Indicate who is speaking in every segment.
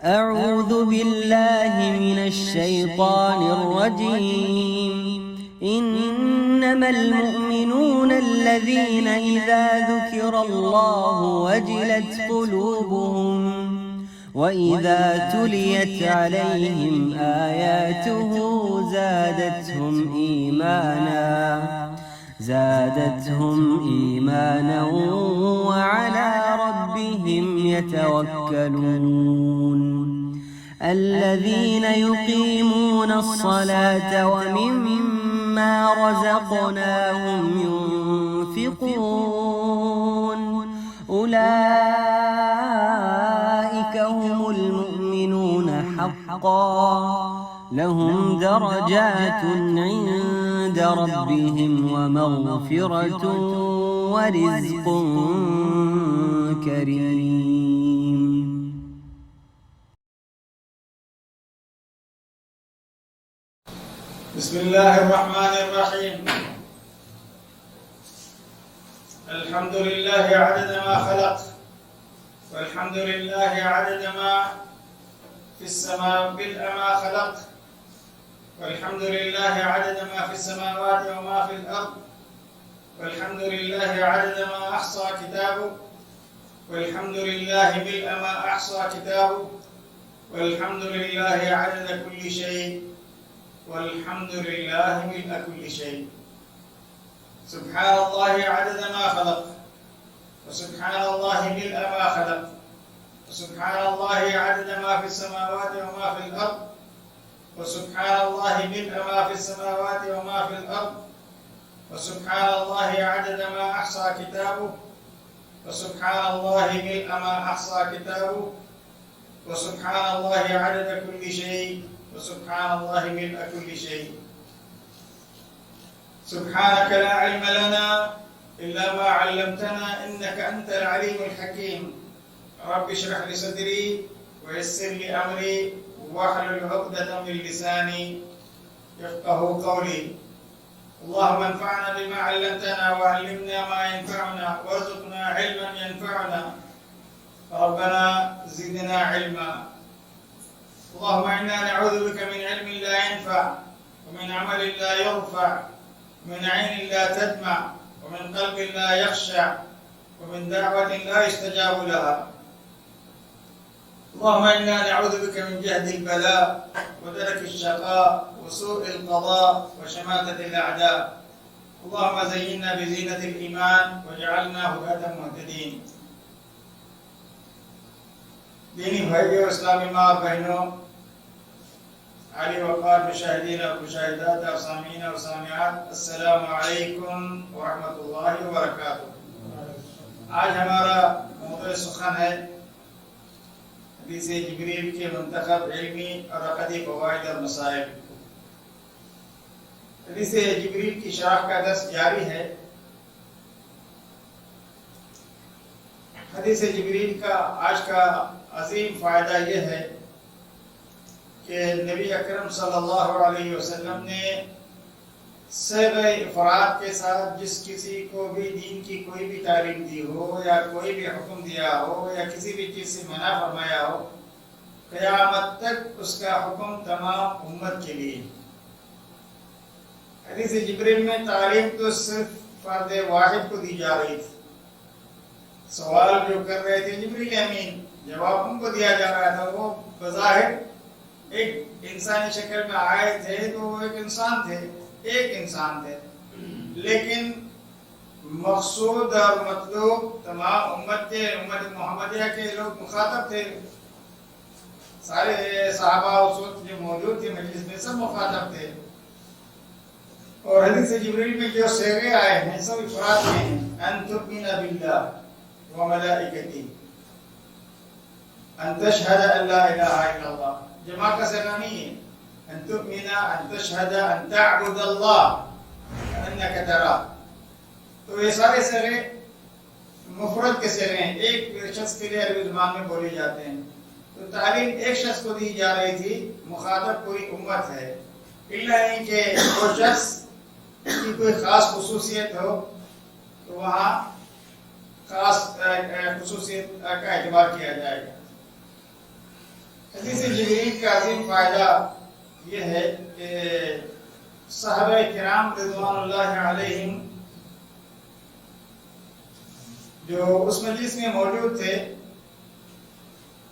Speaker 1: أعوذ بالله من الشيطان الرجيم. إنما المؤمنون الذين إذا ذكر الله وجلت قلوبهم وإذا تليت عليهم آياته زادتهم إيمانا وعلى ربهم يتوكلون. الذين يقيمون الصلاة ومما رزقناهم ينفقون أولئك هم المؤمنون حقا لهم درجات عند ربهم ومغفرة ورزق كريم.
Speaker 2: بسم الله الرحمن الرحيم. الحمد لله عدد ما خلق، والحمد لله عدد ما في السماء ما خلق، والحمد لله عدد ما في السماوات وما في الأرض، والحمد لله عدد ما أحصى كتابه، والحمد لله ملء ما أحصى كتابه، والحمد لله عدد كل شيء، والحمد لله ملء كل شيء. سبحان الله عدد ما خلق، وسبحان الله ملء ما خلق، وسبحان الله عدد ما في السماوات وما في الأرض، وسبحان الله ملء ما في السماوات وما في الأرض، وسبحان الله عدد ما أحصى كتابه، وسبحان الله ملء ما أحصى كتابه، وسبحان الله عدد كل شيء، وسبحان الله ملء كل شيء. سبحانك لا علم لنا إلا ما علمتنا إنك أنت العليم الحكيم. رب اشرح لي صدري ويسر لي أمري واحلل عقدة من لساني يفقه قولي. اللهم انفعنا بما علمتنا وعلمنا ما ينفعنا وارزقنا علما ينفعنا. ربنا زدنا علما. اللهم إنا نعوذ بك من علم لا ينفع، ومن عمل لا يرفع، ومن عين لا تدمع، ومن قلب لا يخشع، ومن دعوة لا يستجاب لها. اللهم إنا نعوذ بك من جهد البلاء ودرك الشقاء وسوء القضاء وشماتة الأعداء. اللهم زينا بزينة الإيمان واجعلنا هداة مهتدين. دینی بھائیوں، اسلامی ماں اور بہنوں، علی وقار مشاہدین اور مشاہدات اور سامعین اور سامعات، السلام علیکم ورحمۃ اللہ وبرکاتہ۔ آج ہمارا موضوع سخن ہے حدیث جبریل کے منتخب علمی اور عقدی فوائد اور مسائل۔ حدیث جبریل کی شرح کا درس جاری ہے۔ حدیث جبریل کا آج کا عظیم فائدہ یہ ہے کہ نبی اکرم صلی اللہ علیہ وسلم نے صیغہ افراد کے ساتھ جس کسی کو بھی دین کی کوئی بھی تعلیم دی ہو یا کوئی بھی حکم دیا ہو یا کسی بھی چیز سے منع فرمایا ہو، قیامت تک اس کا حکم تمام امت کے لیے۔ حدیث جبریل میں تعلیم تو صرف فرد واحد کو دی جا رہی تھی۔ سوال جو کر رہے تھے جبریل امین، جواب ان کو دیا جا رہا تھا۔ وہ بظاہر ایک انسانی شکل میں آئے تھے تو وہ ایک انسان تھے، لیکن مقصود اور مطلوب تمام امت محمدیہ کے لوگ مخاطب تھے۔ سارے صحابہ اس وقت جو موجود تھے مجلس میں سب مخاطب تھے۔ اور حدیث جبریل میں جو صیغے آئے ہیں سب افراد میں ہیں۔ ان تؤمن باللہ وملائکتہ، ان تشہد ان لا الہ الا اللہ، جمع کا صیغہ نہیں ہے۔ ان تؤمن، ان تشہد، ان تعبد اللہ انک تراہ۔ تو یہ سارے صیغے مفرد کے صیغے ہیں، ایک شخص کے لیے عربی زبان میں بولے جاتے ہیں۔ تو تعلیم ایک شخص کو دی جا رہی تھی، مخاطب پوری امت ہے، الا نہیں کہ وہ شخص کی کوئی خاص خصوصیت ہو تو وہاں خاص خصوصیت کا اعتبار کیا جائے گا۔ حدیث جبریل کا عظیم فائدہ یہ ہے کہ صحابہ کرام رضوان اللہ علیہم جو اس مجلس میں موجود تھے،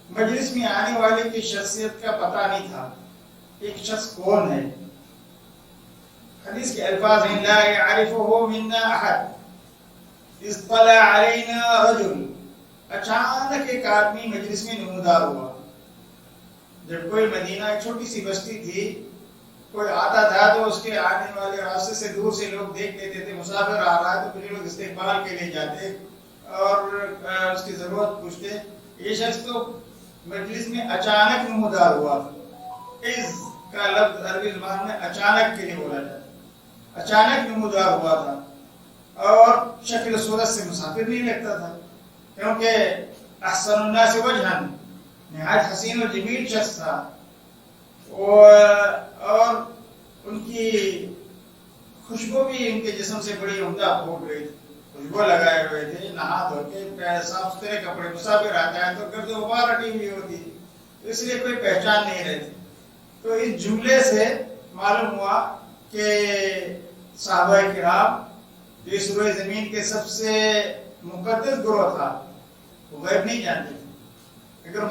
Speaker 2: مجلس میں آنے والے کی شخصیت کا پتہ نہیں تھا ایک شخص کون ہے۔ حدیث کے الفاظ ہیں لا يعرفه منا احد اذ طلع علينا رجل، اچانک ایک آدمی مجلس میں نمودار ہوا۔ جب کوئی مدینہ ایک چھوٹی سی بستی تھی، کوئی آتا تھا تو اس کے آنے والے راستے سے دور سے لوگ دیکھ لیتے تھے مسافر آ رہا ہے تو پھر لوگ استقبال کے لیے جاتے اور اس کی ضرورت پوچھتے۔ یہ شخص تو مجلس میں اچانک نمودار ہوا۔ اس کا لفظ عربی زبان میں اچانک کے لیے بولا جاتا ہے، اچانک نمودار ہوا تھا اور شکل و صورت سے مسافر نہیں لگتا تھا، کیونکہ احسن الناس وجہا، نہایت حسین و جمیل شخص تھا اور ان کی خوشبو بھی ان کے جسم سے بڑی عمدہ پھوٹ رہی تھی، خوشبو لگائے ہوئے تھے، نہا دھو کے صاف ستھرے کپڑے، مسافر آتا ہے تو گرد و غبار ہٹی ہوئی ہوتی تو اس لیے کوئی پہچان نہیں رہتی۔ تو اس جملے سے معلوم ہوا کہ صحابہ کرام جو اس روئے زمین کے سب سے مقدس گروہ تھا وہ غیب نہیں جانتے تھے۔ اگر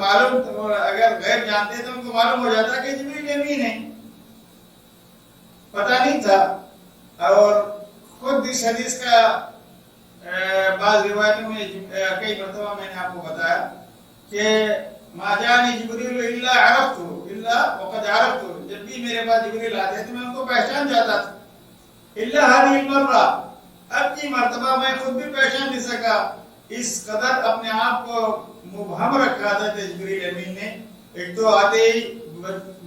Speaker 2: غیب جانتے تو ان کو معلوم ہو جاتا کہ جبریل امین ہے، پتہ نہیں تھا۔ اور خود اس حدیث کا بعض روایتوں میں کئی مرتبہ میں نے آپ کو بتایا کہ ما جانی جبریل الا عرفت الا وقد عرفت، جب بھی میرے پاس جبریل آتے تھے میں ان کو پہچان جاتا تھا، الا هذه المرہ، اب کی مرتبہ میں خود بھی پہچان نہیں سکا۔ اس قدر اپنے آپ کو مبہم رکھا تھا جبریل امین نے۔ ایک تو آتے ہی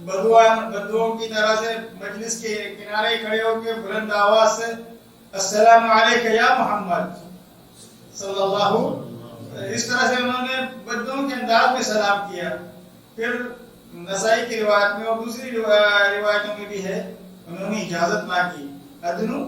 Speaker 2: بدوؤں کی طرح سے مجلس کے کنارے کھڑے ہو کے بلند آواز سے السلام علیکم یا محمد صلی اللہ، اس طرح سے انہوں نے بدوؤں کے انداز میں سلام کیا۔ پھر نسائی کی روایت میں اور دوسری روایتوں میں بھی ہے انہوں نے اجازت نہ کی، ادنو،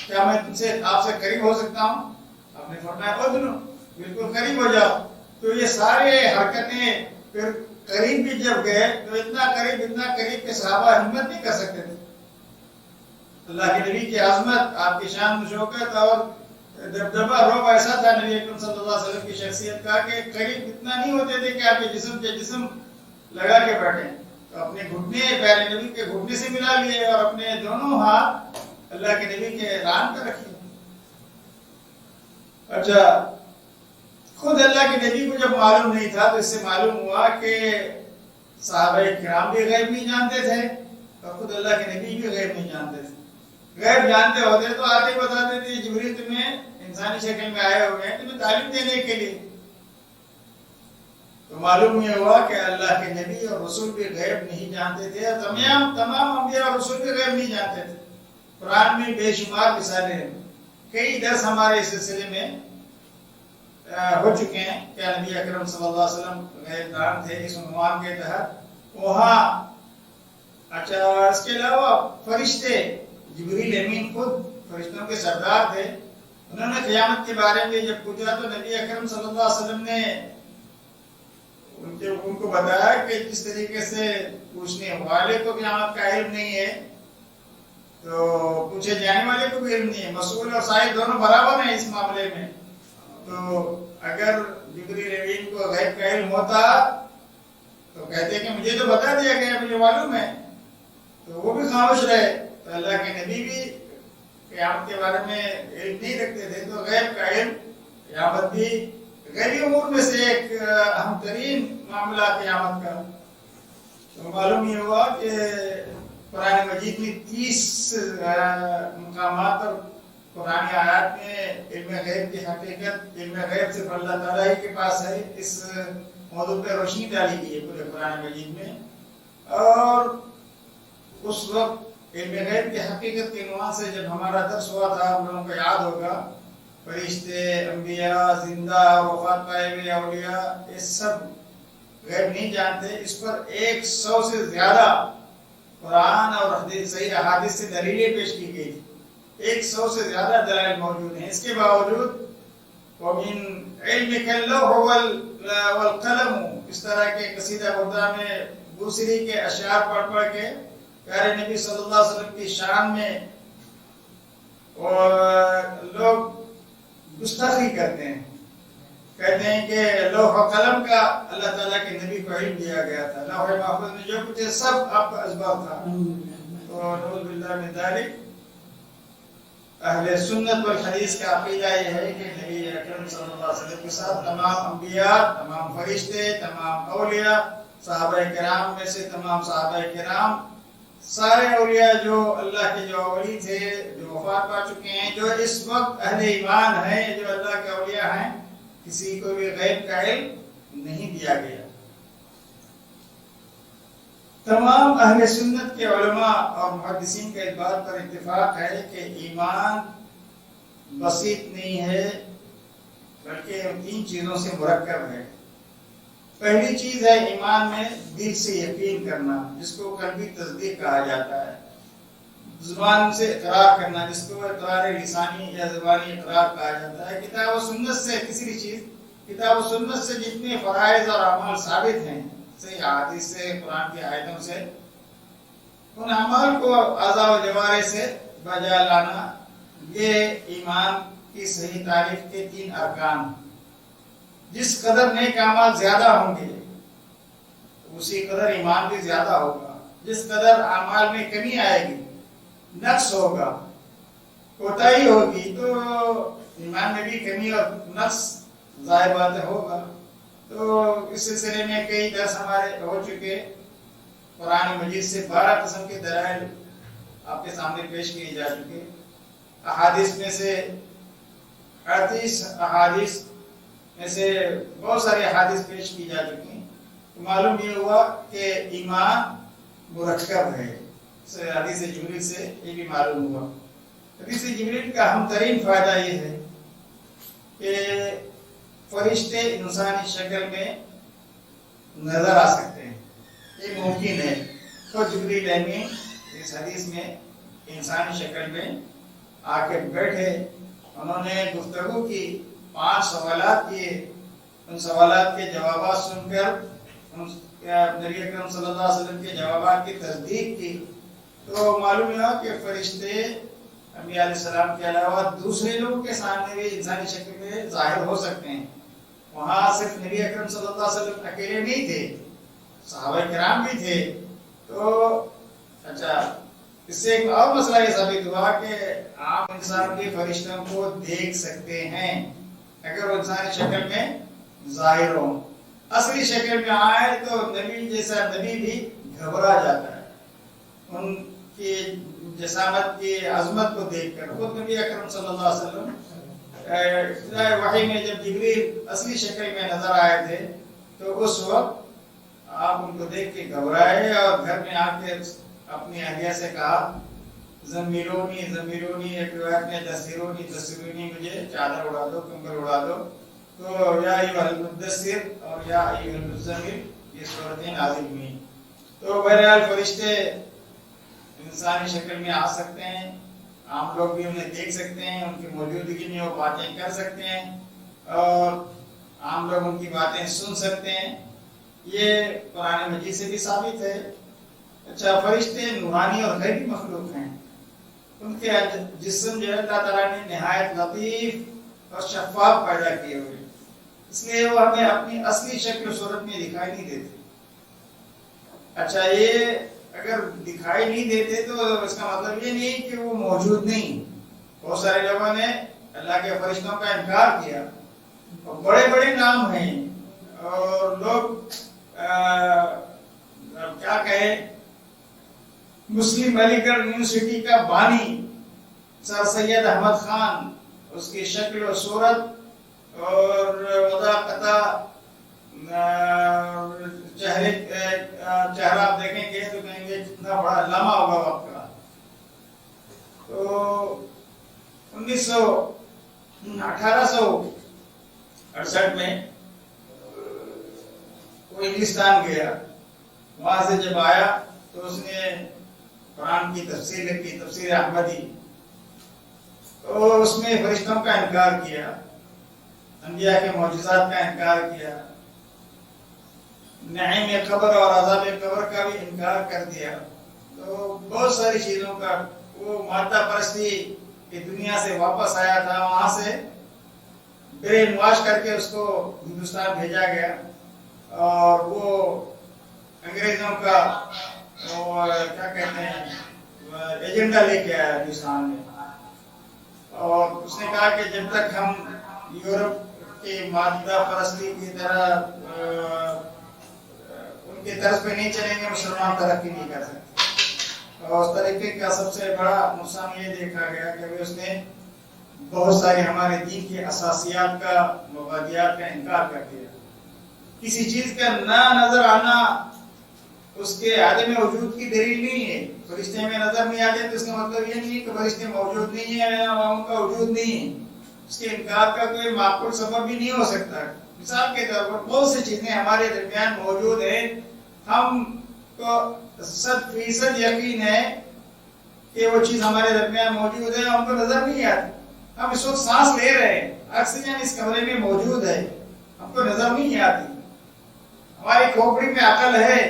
Speaker 2: کیا میں تم سے آپ سے قریب ہو سکتا ہوں؟ آپ نے فرمایا ادنو، بالکل قریب ہو جاؤ۔ تو یہ سارے حرکتیں پھر قریب بھی جب گئے تو اتنا قریب کہ صحابہ ہمت نہیں کر سکتے تھے۔ اللہ کے نبی کی عظمت، آپ کی شان و شوکت اور دبدبہ رعب ایسا تھا نبی اکرم صلی اللہ علیہ وسلم کی شخصیت کا کہ قریب اتنا نہیں ہوتے تھے کہ آپ کے جسم لگا کے بیٹھے، تو اپنے گھٹنے پیارے نبی کے گھٹنے سے ملا لیے اور اپنے دونوں ہاتھ اللہ کے نبی کے ران پر رکھے۔ اچھا، خود اللہ کے نبی کو جب معلوم نہیں تھا تو اس سے معلوم ہوا کہ صحابہ کرام بھی غیب نہیں جانتے تھے اور خود اللہ کے نبی بھی غیب نہیں جانتے تھے۔ غیب جانتے ہوتے تو آتے بتاتے تھے جبریل تمہیں انسانی شکل میں آئے ہوئے ہیں تمہیں تعلیم دینے کے لیے۔ تو معلوم یہ ہوا کہ اللہ کے نبی اور رسول بھی غیب نہیں جانتے تھے اور تمام انبیاء اور رسول بھی غیب نہیں جانتے تھے۔ قرآن میں بے شمار مثالیں ہیں، کئی درس ہمارے اس سلسلے میں ہو چکے ہیں کہ نبی اکرم صلی اللہ علیہ وسلم غیب دان تھے اس عنوان کے تحت وہاں۔ اچھا، اس کے علاوہ فرشتے، جبریل امین خود فرشتوں کے سردار تھے، انہوں نے قیامت کے بارے میں جب پوچھا تو نبی اکرم صلی اللہ علیہ وسلم نے ان کو بتایا کہ جس طریقے سے پوچھنے والے کو قیامت کا علم نہیں ہے تو پوچھے جانے والے کو بھی علم نہیں ہے، مسئول اور سائل دونوں برابر ہیں اس معاملے میں۔ تو اگر جبریل امین کو غیب کا علم ہوتا تو کہتے کہ مجھے تو بتا دیا گیا، مجھے معلوم ہے، تو وہ بھی خاموش رہے۔ تو اللہ کے نبی بھی قیامت کے بارے میں علم نہیں رکھتے تھے، تو غیب کا علم، قیامت بھی غیبی امور میں سے ایک اہم ترین معاملہ قیامت کا۔ تو معلوم یہ ہوا کہ قرآن مجید میں 30 مقامات اور قرآن آیات میں علم غیب کی حقیقت، علم غیب صرف اللہ تعالیٰ ہی کے پاس ہے، اس موضوع پہ روشنی ڈالی گئی ہے پورے قرآن مجید میں۔ اور اس وقت علم غیب کی حقیقت کے عنوان سے جب ہمارا درس ہوا تھا، ہم لوگوں کو یاد ہوگا، فرشتے، انبیاء، زندہ، وفات پائے ہوئے اولیاء، یہ سب غیب نہیں جانتے۔ اس پر 100 سے زیادہ قرآن اور صحیح احادیث سے دلیلیں پیش کی گئی تھی، 100 سے زیادہ دلائل موجود ہیں۔ اس کے باوجود ومن علمك اللوح والقلم، اس طرح کے قصیدہ بردہ میں دوسری کے اشعار پڑھ پڑھ کے پیارے نبی صلی اللہ علیہ وسلم کی شان میں لوگ گستاخی کرتے ہیں، کہتے ہیں کہ لوح و قلم کا اللہ تعالیٰ کے نبی کو علم دیا گیا تھا، لوح محفوظ میں جو کچھ ہے سب آپ کا اسباب تھا۔ تو نعوذ باللہ من ذالک، اہل سنت والحدیث کا عقیدہ یہ ہے کہ نبی اکرم صلی اللہ علیہ وسلم کے ساتھ تمام انبیاء، تمام فرشتے، تمام اولیاء، صحابہ کرام میں سے تمام صحابہ کرام، سارے اولیاء جو اللہ کے جو ولی تھے، جو وفات پا چکے ہیں، جو اس وقت اہل ایمان ہیں، جو اللہ کے اولیاء ہیں، کسی کو بھی غیب کا علم نہیں دیا گیا۔ تمام اہل سنت کے علماء اور محدثین کا اس بات پر اتفاق ہے کہ ایمان بسیط نہیں ہے، بلکہ تین چیزوں سے مرکب ہے۔ پہلی چیز ہے ایمان میں دل سے یقین کرنا، جس کو قلبی تصدیق کہا جاتا ہے، زبان سے اقرار کرنا، جس کو اقرار لسانی یا زبانی اقرار کہا جاتا ہے۔ کتاب و سنت سے تیسری چیز، کتاب و سنت سے جتنے فرائض اور اعمال ثابت ہیں، صحیح حدیث سے، قرآن کی آیتوں سے، ان اعمال کو اعضاء و جوارح سے بجا لانا، یہ ایمان کی صحیح تعریف کے تین ارکان۔ جس قدر نیک اعمال زیادہ ہوں گے اسی قدر ایمان بھی زیادہ ہوگا، جس قدر اعمال میں کمی آئے گی، نقص ہوگا، کوتاہی ہوگی، تو ایمان میں بھی کمی اور نقص ظاہر بات ہوگا۔ تو اس سلسلے میں کئی درس ہمارے ہو چکے، قرآن مجید سے 12 قسم کے دلائل آپ کے سامنے پیش کیے جا چکے، احادیث میں سے 38 احادیث میں سے بہت سارے احادیث پیش کی جا چکی ہیں۔ تو معلوم یہ ہوا کہ ایمان مرکب ہے، حدیث جبریل سے یہ بھی معلوم ہوا۔ حدیث جبریل کا اہم ترین فائدہ یہ ہے کہ فرشتے انسانی شکل میں نظر آ سکتے ہیں، یہ ممکن ہے۔ خود جبریل امین اس حدیث میں انسانی شکل میں آ کے بیٹھے، انہوں نے گفتگو کی، 5 سوالات کیے، ان سوالات کے جوابات سن کر نبی اکرم صلی اللہ علیہ وسلم کے جوابات کی تصدیق کی، تو معلوم ہوا کہ فرشتے انبیاء علیہ السلام کے علاوہ دوسرے لوگوں کے سامنے بھی انسانی شکل میں ظاہر ہو سکتے ہیں۔ وہاں صرف نبی اکرم صلی اللہ علیہ وسلم اکیلے نہیں تھے، صحابہ کرام بھی تھے۔ تو اچھا، اس سے ایک اور مسئلہ یہ ثابت ہوا کہ عام انسان بھی فرشتوں کو دیکھ سکتے ہیں اگر وہ انسانی شکل میں ظاہر ہو۔ اصلی شکل میں آئے تو نبی جیسا نبی بھی گھبرا جاتا ہے، ان کی جسامت کی عظمت کو دیکھ کر۔ خود نبی اکرم صلی اللہ علیہ وسلم ابتدائی وحی میں جب جبریل اصلی شکل میں نظر آئے تھے تو اس وقت آپ ان کو دیکھ کے گھبرائے اور گھر میں آ کے اپنی اہلیہ سے کہا زمیرونی زمیرونی، ایک روایت میں دسیرونی دسیرونی، مجھے چادر اڑا دو، کمبل اڑا دو۔ تو یا ایھا المدثر اور یا ایھا المزمل یہ سورتیں نازل ہوئی۔ تو بہرحال فرشتے انسانی شکل میں آ سکتے ہیں، عام لوگ بھی انہیں دیکھ سکتے ہیں، ان کی موجودگی میں وہ باتیں کر سکتے ہیں اور عام لوگ ان کی باتیں سن سکتے ہیں، یہ قرآن مجید سے بھی ثابت ہے۔ اچھا، فرشتے نورانی اور غیبی مخلوق ہیں، ان کے جسم جو ہے اللہ تعالیٰ نے نہایت لطیف اور شفاف پیدا کیے ہوئے، اس لیے وہ ہمیں اپنی اصلی شکل و صورت میں دکھائی نہیں دیتے۔ اچھا، یہ اگر دکھائی نہیں دیتے تو اس کا مطلب یہ نہیں کہ وہ موجود نہیں۔ بہت سارے لوگوں نے اللہ کے فرشتوں کا انکار کیا، اور بڑے بڑے نام ہیں، اور لوگ کیا کہیں، مسلم علی گڑھ یونیورسٹی کا بانی سر سید احمد خان، اس کی شکل و صورت اور وضاحت چہرہ آپ دیکھیں گے تو کہیں گے کتنا بڑا علامہ ہوگا وقت کا۔ تو 1868 میں وہ انگلستان گیا، وہاں سے جب آیا تو اس نے قرآن کی تفسیر کی، تفسیر احمدی، تو اس میں فرشتوں کا انکار کیا۔ انبیاء کے معجزات کا انکار کیا، نعیم قبر اور عذاب قبر کا بھی انکار کر دیا. تو بہت ساری چیزوں کا، وہ مادہ پرستی کی دنیا سے واپس آیا تھا، وہاں سے برین واش کر کے اس کو ہندوستان بھیجا گیا، اور وہ انگریزوں کا کیا کہتے ہیں ایجنڈا لے کے آیا ہندوستان میں. اور اس نے کہا کہ جب تک ہم یورپ کی مادہ پرستی کی طرح ان کے طرز پہ نہیں چلیں گے، مسلمان ترقی نہیں کر سکتے. اور اس طریقے کا سب سے بڑا نقصان یہ دیکھا گیا کہ اس نے بہت سارے ہمارے دین کی اساسیات کا، مبادیات کا انکار کر دیا. کسی چیز کا نہ نظر آنا اس کے عدم وجود کی دلیل نہیں ہے. فرشتے میں نظر نہیں آتے تو اس کا مطلب یہ نہیں کہ فرشتے موجود نہیں ہیں یا ان کا وجود نہیں ہے. اس کے انکار کا کوئی معقول سبب بھی نہیں ہو سکتا. مثال کے طور پر بہت سی چیزیں ہمارے درمیان موجود ہیں، ہم کو 100% یقین ہے کہ وہ چیز ہمارے درمیان موجود ہے، ہم کو نظر نہیں آتی. ہم اس وقت سانس لے رہے ہیں، آکسیجن اس کمرے میں موجود ہے، ہم کو نظر نہیں آتی. ہماری کھوپڑی میں عقل ہے.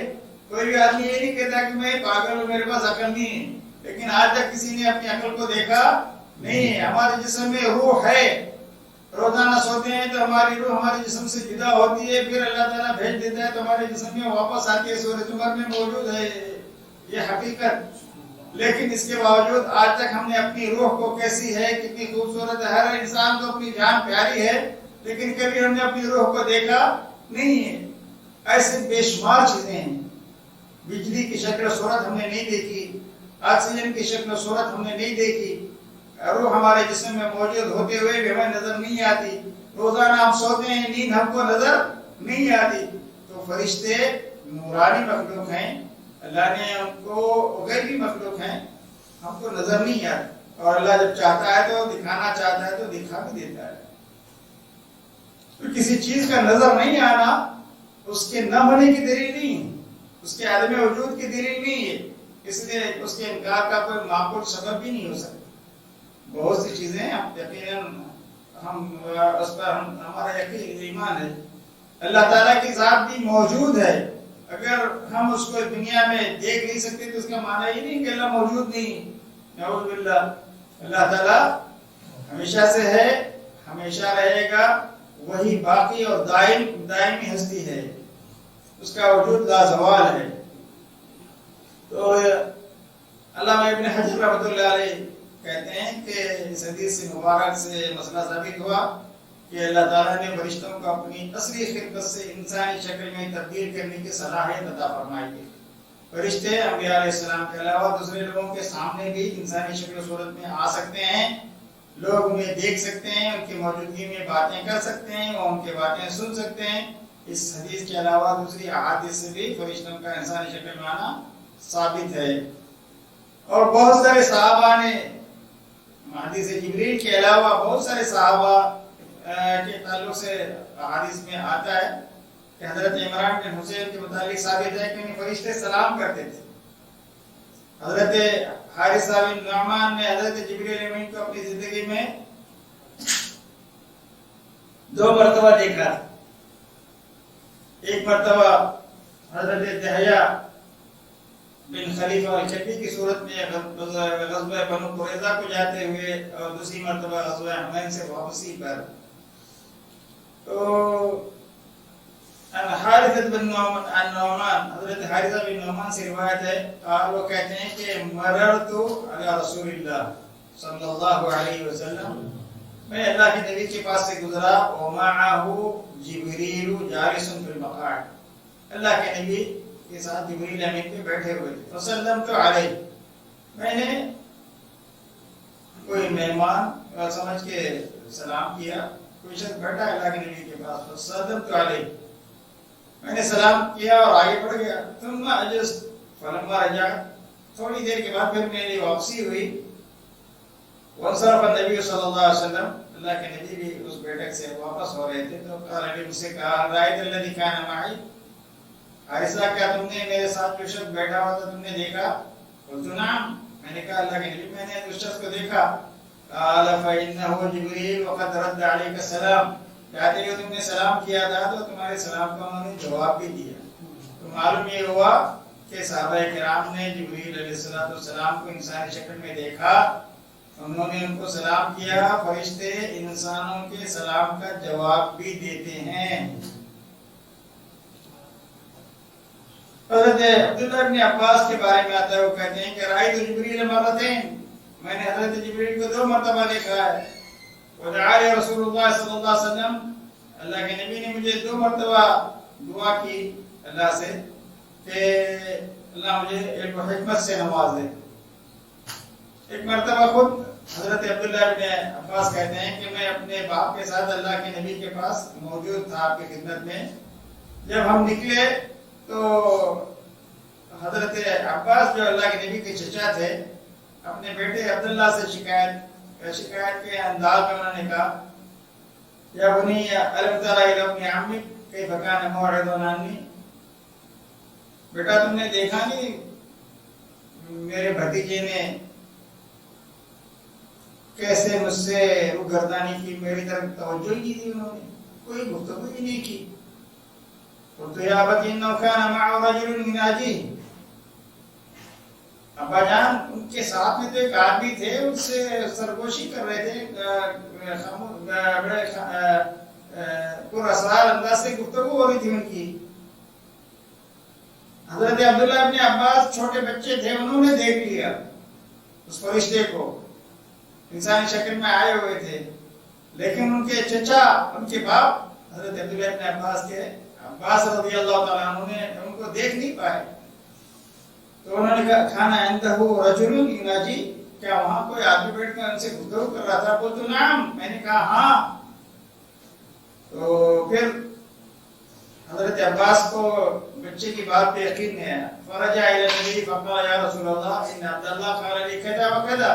Speaker 2: کوئی بھی آدمی یہ نہیں کہتا کہ میں پاگل ہوں، میرے پاس عقل نہیں ہے، لیکن آج تک کسی نے اپنی عقل کو دیکھا نہیں ہے. ہمارے جسم میں روح ہے. روزانہ سوتے ہیں تو ہماری روح ہمارے جسم سے جدا ہوتی ہے، پھر اللہ تعالیٰ بھیج دیتا ہے تو ہمارے جسم میں واپس آتی ہے. سورہ زمر میں موجود ہے یہ حقیقت. لیکن اس کے باوجود آج تک ہم نے اپنی روح کو کیسی ہے، کتنی خوبصورت ہے. ہر انسان کو اپنی جان پیاری ہے، لیکن کبھی ہم نے اپنی روح کو دیکھا نہیں ہے. ایسے بے شمار چیزیں ہیں. بجلی کی شکل و صورت ہم نے نہیں دیکھی، آکسیجن کی شکل و صورت ہم نے نہیں دیکھی. روح ہمارے جسم میں موجود ہوتے ہوئے بھی ہمیں نظر نہیں آتی. روزانہ ہم سوتے ہیں، نیند ہم کو نظر نہیں آتی. تو فرشتے نورانی مخلوق ہیں، اللہ نے ان کو غیبی مخلوق ہیں، ہم کو نظر نہیں آتی. اور اللہ جب چاہتا ہے تو دکھانا چاہتا ہے تو دکھا بھی دیتا ہے. تو کسی چیز کا نظر نہیں آنا اس کے نہ ہونے کی دلیل نہیں ہے، اس کے عدم وجود کی دلیل نہیں ہے. اس لیے اس کے انکار کا کوئی معقول سبب بھی نہیں ہو سکتا. بہت سی چیزیں یقیناً ہم اس پر ہمارا یقین ایمان ہے. اللہ تعالیٰ کی ذات بھی موجود ہے. اگر ہم اس کو دنیا میں دیکھ نہیں سکتے تو اس کا معنی یہ نہیں کہ اللہ موجود نہیں. نعوذ باللہ. اللہ تعالیٰ ہمیشہ سے ہے، ہمیشہ رہے گا. وہی باقی اور دائمی ہستی ہے، اس کا وجود لازوال ہے. تو علامہ ابن حجر رحمۃ اللہ علیہ کہتے ہیں کہ اس حدیث سے مبارک سے مسئلہ ثابت ہوا کہ اللہ تعالیٰ نے فرشتوں کو اپنی اصلی خلقت سے انسانی شکل میں تبدیل کرنے کی صلاحیت عطا فرمائی ہے. فرشتے انبیاء علیہ السلام کے علاوہ دوسرے لوگوں کے سامنے بھی انسانی شکل و صورت میں آ سکتے ہیں. لوگ انہیں دیکھ سکتے ہیں، ان کی موجودگی میں باتیں کر سکتے ہیں، اور ان کی باتیں سن سکتے ہیں. اس حدیث کے علاوہ دوسری احادیث سے بھی فرشتوں کا انسانی شکل میں آنا ثابت ہے. اور بہت سارے صحابہ نے، حدیث جبریل کے علاوہ بہت سارے صحابہ کے تعلق سے حدیث میں آتا ہے کہ حضرت عمران بن حسین کے متعلق ثابت ہے کہ انہیں فرشتے سلام کرتے تھے. حضرت حارثہ بن نعمان نے حضرت جبریل امین کو اپنی زندگی میں 2 مرتبہ دیکھا. ایک مرتبہ حضرت دحیہ بن خلیفہ الکلبی کی صورت میں غزوہ بنو قریظہ کو جاتے ہوئے، اور دوسری مرتبہ غزوہ حنین سے واپسی پر. تو حارثہ بن نعمان، حضرت حارثہ بن نعمان سے روایت ہے، اور وہ کہتے ہیں کہ مررت علی رسول اللہ صلی اللہ علیہ وسلم، میں اللہ کے نبی کے پاس سے گزرا، ومعہ جبریل جالس فی المقاعد، اللہ کے نبی کے ساتھ جبریل امین پہ بیٹھے ہوئے تھے. فسلمت علیہ، میں نے کوئی مہمان سمجھ کے سلام کیا. کوئی شخص بیٹھا ہے اللہ کے نبی کے پاس. فسلمت علیہ، میں نے سلام کیا اور آگے بڑھ گیا. ثم اجلست فلما رجعت، تھوڑی دیر کے بعد پھر میری واپسی ہوئی. وانصرف النبی صلی اللہ علیہ وسلم، اللہ کے نبی بھی اس بیٹھک سے واپس ہو رہے تھے. تو قال نبی مجھ سے کہا، رأیت الذی کان معی، حارثہ کیا تم نے میرے ساتھ جو شخص بیٹھا ہوا تھا تم نے دیکھا؟ قلت نعم، میں نے کہا اللہ کے نبی میں نے اس شخص کو دیکھا. قال فإنه جبریل وقد رد علیک السلام، کہتے ہیں تم نے سلام کیا تھا تو تمہارے سلام کا انہوں نے جواب بھی دیا. تو معلوم یہ ہوا کہ صحابہ کرام نے جبریل علیہ السلام کو انسانی شکل میں دیکھا، انہوں نے ان کو سلام کیا. فرشتے انسانوں کے سلام کا جواب بھی دیتے ہیں. حضرت عبداللہ ابن عباس کے بارے میں آتا ہے، وہ کہتے ہیں کہ رأیت جبریل مرتين، میں نے حضرت جبریل کو 2 مرتبہ دیکھا ہے. ودعا لي رسول اللہ صلی اللہ علیہ وسلم، اللہ کے نبی نے مجھے 2 مرتبہ دعا کی اللہ سے کہ اللہ مجھے علم و حکمت سے نواز دے. ایک مرتبہ خود حضرت عبداللہ ابن عباس کہتے ہیں کہ میں اپنے باپ کے ساتھ اللہ کے نبی کے پاس موجود تھا آپ کی خدمت میں. جب ہم نکلے تو حضرت عباس جو اللہ کے نبی کے چچا تھے، اپنے بیٹے عبداللہ سے شکایت کے انداز میں انہوں نے کہا، یا بنی الم تر الی ابن عمک کیف کان موعدنا عنی، بیٹا تم نے دیکھا نہیں میرے بھتیجے نے کیسے مجھ سے روگردانی کی، میری طرف توجہ ہی نہیں دی، انہوں نے کوئی گفتگو ہی نہیں کی. قلت یا ابت انه كان معه رجل من اجيه، ابا جان ان کے ساتھ میں تو ایک آدمی تھے، ان سے سرگوشی کر رہے تھے، بڑے پر اسرار انداز سے گفتگو ہو رہی تھی ان کی. حضرت عبداللہ ابن عباس چھوٹے بچے تھے، انہوں نے دیکھ لیا اس فرشتے کو، انسانی شکل میں آئے ہوئے تھے، لیکن ان کے چچا، ان کے باپ حضرت عبداللہ ابن عباس کے عباس رضی اللہ تعالیٰ عنہ نے ان کو دیکھ نہیں پائے. تو انہوں نے کہا کھانا عندہ رجل یناجی، کیا وہاں کوئی آدمی بیٹھ کر ان سے گفتگو کر رہا تھا؟ قلت نعم، میں نے کہا ہاں. تو پھر حضرت عباس کو بچے کی بات پہ یقین نہیں آیا. فرجع الی النبی فقال یا رسول اللہ ان عبداللہ قال لی کذا وکذا،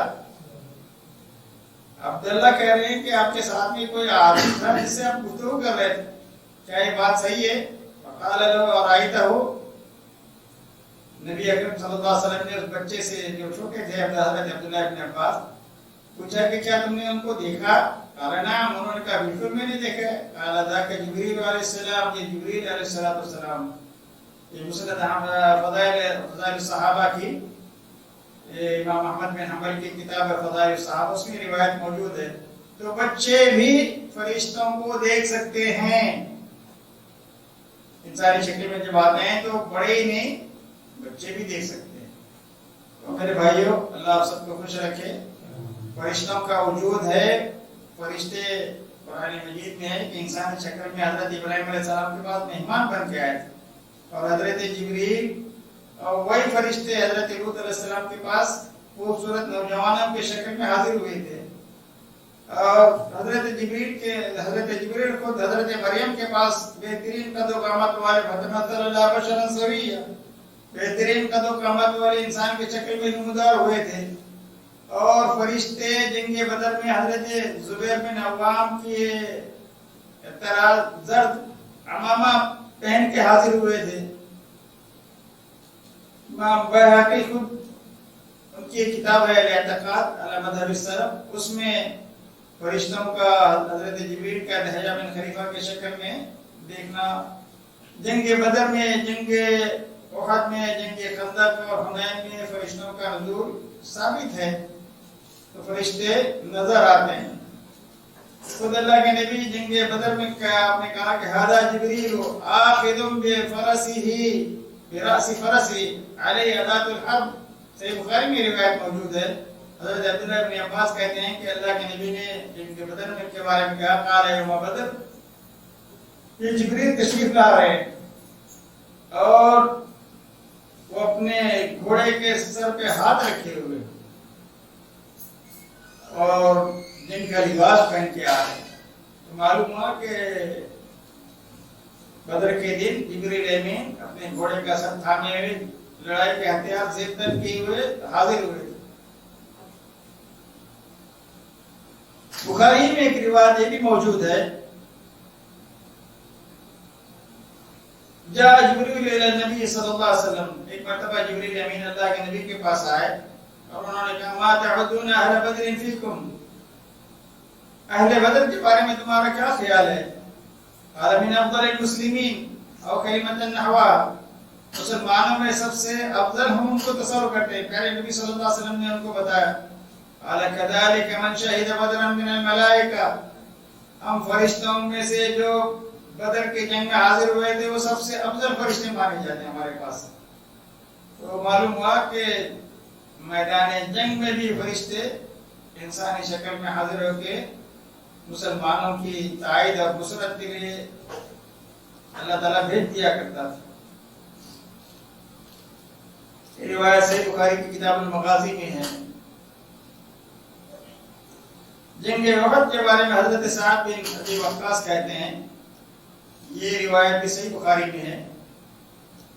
Speaker 2: عبداللہ کہہ رہے ہیں کہ آپ کے ساتھ میں کوئی آدمی تھا جس سے آپ گفتگو کر رہے تھے، کیا یہ بات صحیح ہے؟ فقال له ارائیتہ، نبی اکرم صلی اللہ علیہ وسلم نے اس بچے سے جو چھوٹے تھے حضرت عبداللہ ابن عباس پوچھا کہ کیا تم نے ان کو دیکھا؟ قال نعم، انہوں نے کہا بالکل میں نے دیکھا ہے. قال ذاک جبریل علیہ السلام، یہ جبریل علیہ السلام. یہ مسند فضائل الصحابہ کی امام احمد بن حنبل کی کتاب فضائل الصحابہ، اس میں روایت موجود ہے. تو بچے بھی فرشتوں کو دیکھ سکتے ہیں انسانی شکل میں. جب آتے ہیں تو بڑے ہی نہیں، بچے بھی دیکھ سکتے ہیں. تو میرے بھائیوں، اللہ آپ سب کو خوش رکھے. فرشتوں کا وجود ہے. فرشتے قرآن مجید میں ہے کہ انسانی شکل میں حضرت ابراہیم علیہ السلام کے پاس مہمان بن کے آئے تھے، اور حضرت جبریل اور وہی فرشتے حضرت لوط علیہ السلام کے پاس خوبصورت نوجوانوں کی شکل میں حاضر ہوئے تھے. اور حضرت جبریل خود حضرت مریم کے پاس بہترین قد و قامت والے فتمثل لها بشرا سویا، بہترین قد و قامت والے انسان کی شکل میں نمودار ہوئے تھے. اور فرشتے جنگ بدر میں حضرت زبیر بن عوام کی زرد عمامہ پہن کے حاضر ہوئے تھے. امام بہقی خود ان کی کتاب ہے الاعتقاد علی مذہب السلف، اس میں فرشتوں کا حضرت جبریل کا دہیہ بن خلیفہ کے شکل میں دیکھنا، جنگ بدر میں، جنگ احد میں، جنگ خندق اور حنین میں فرشتوں کا حضور ثابت ہے. تو فرشتے نظر آتے ہیں. خود اللہ کے نبی جنگ بدر میں آپ نے کہا کہ ھذا جبریل آخذ بفرسه براس فرسه علیہ اداۃ الحرب. صحیح بخاری میں روایت موجود ہے. حضرت عبداللہ ابن عباس کہتے ہیں کہ اللہ کے نبی نے جنگ بدر میں کے بارے میں کہا قال یوم بدر، یہ جبریل تشریف لا رہے ہیں اور وہ اپنے گھوڑے کے سر پہ ہاتھ رکھے ہوئے اور جن کا لباس پہن کے آ رہے ہیں. تو معلوم ہوا کہ بدر کے دن جبریل امین اپنے گھوڑے کا سر تھامے ہوئے، لڑائی کے ہتھیار سے تن کیے ہوئے حاضر ہوئے. بخاری میں ایک روایت یہ بھی موجود ہے، جاء جبریل الی النبی صلی اللہ علیہ وسلم، ایک مرتبہ جبریل امین اللہ کے نبی کے پاس آئے اور انہوں نے کہا ما تعدون اہل بدر فیکم، اہل بدر کے بارے میں تمہارا کیا خیال ہے؟ قال من افضل المسلمین او کلمۃ نحوها، مسلمانوں میں سب سے افضل ہم ان کو تصور کرتے ہیں، پیارے نبی صلی اللہ علیہ وسلم نے ان کو بتایا. قال كذلك من شهد بدرا من الملائکہ، ہم فرشتوں میں سے جو بدر کے جنگ میں حاضر ہوئے تھے وہ سب سے افضل فرشتے مانے جاتے ہیں ہمارے پاس. تو معلوم ہوا کہ میدان جنگ میں بھی فرشتے انسانی شکل میں حاضر ہو کے مسلمانوں کی تائید اور نصرت کے لیے اللہ تعالیٰ بھیج دیا کرتا تھا. یہ روایت صحیح بخاری کی کتاب المغازی میں ہے. جنگ احد کے بارے میں حضرت سعد بن ابی وقاص کہتے ہیں، یہ روایت بھی صحیح بخاری میں ہے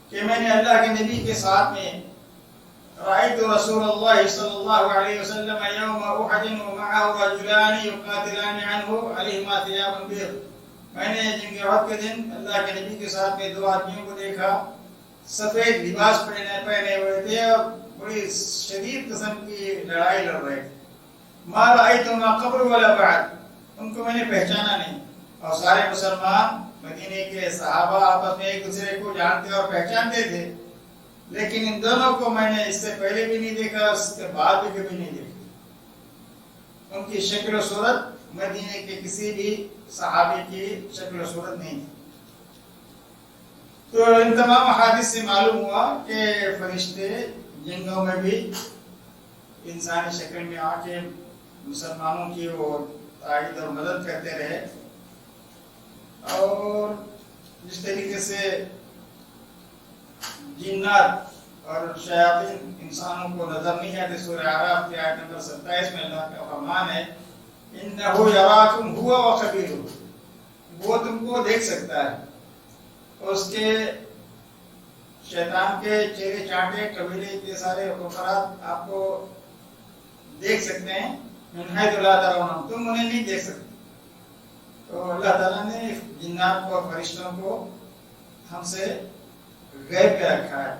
Speaker 2: کہ میں نے اللہ کے نبی کے ساتھ میں رأيت رسول الله صلى الله عليه وسلم يوم أحد ومعه رجلان يقاتلان عنه عليهما ثياب بيض. میں نے جنگ احد کے دن اللہ کے نبی کے ساتھ میں دو آدمیوں کو دیکھا، سفید لباس پہنے ہوئے تھے اور بڑی شدید قسم کی لڑائی لڑ رہے تھے. ما رأيتهما قبل ولا بعد، ان کو میں نے پہچانا نہیں. اور سارے مسلمان مدینے کے صحابہ آپس میں ایک دوسرے کو جانتے اور پہچانتے تھے، لیکن ان دونوں کو میں نے اس سے پہلے بھی نہیں دیکھا، اس کے بعد بھی کبھی نہیں دیکھا. ان کی شکل و صورت مدینے کے کسی بھی صحابی کی شکل و صورت نہیں تھی. تو ان تمام احادیث سے معلوم ہوا کہ فرشتے جنگوں میں بھی انسانی شکل میں آ کے مسلمانوں کی وہ تائید اور مدد کرتے رہے. اور جس طریقے سے جنات اور شیاطین انسانوں کو نظر نہیں آتے، سورہ اعراف کی آیت نمبر 27 میں اللہ کا فرمان ہے انہ یراکم هو وقبیلہ، وہ تم کو دیکھ سکتا ہے. اس کے شیطان کے چہرے چاٹے قبیلے کے سارے افراد آپ کو دیکھ سکتے ہیں، من حیث لا ترونہم، تم انہیں نہیں دیکھ سکتے. تو اللہ تعالیٰ نے جنات کو اور فرشتوں کو ہم سے غیب پہ رکھا ہے.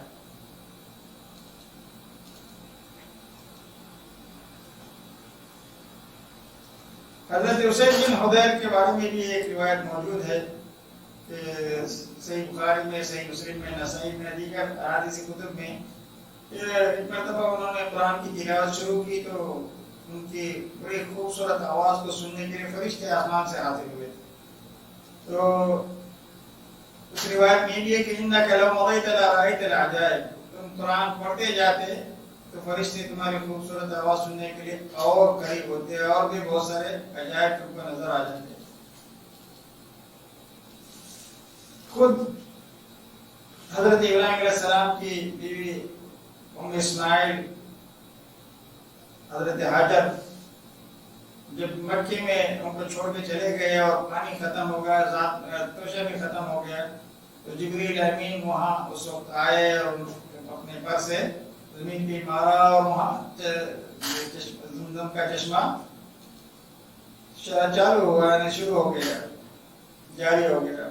Speaker 2: حضرت اسید بن حضیر کے بارے میں بھی ایک روایت موجود ہے کہ صحیح بخاری میں، صحیح مسلم میں، نسائی میں، دیگر احادیث کتب میں ایک مرتبہ انہوں نے قرآن کی تلاوت شروع کی تو ان کی بڑی خوبصورت آواز کو سننے کے لیے فرشتے آسمان سے حاضر ہوئے. تو اس روایت میں بھی ہے کہ انک لو مضیت لرأیت العجائب، تم قرآن پڑھتے جاتے تو فرشتے تمہاری خوبصورت آواز سننے کے لیے اور قریب ہوتے، اور بھی بہت سارے عجائب تم کو نظر آ جاتے. خود حضرت ابراہیم علیہ السلام کی بیوی ام اسماعیل حضرت حاجر جب مکے میں ان کو چھوڑ کے چلے گئے اور پانی ختم ہو گیا، توشہ بھی ختم ہو گیا، تو جبریل امین وہاں اس وقت آئے اور اپنے پر سے زمین پہ مارا اور وہاں زمزم کا چشمہ چالو ہوا، یعنی شروع ہو گیا، جاری ہو گیا.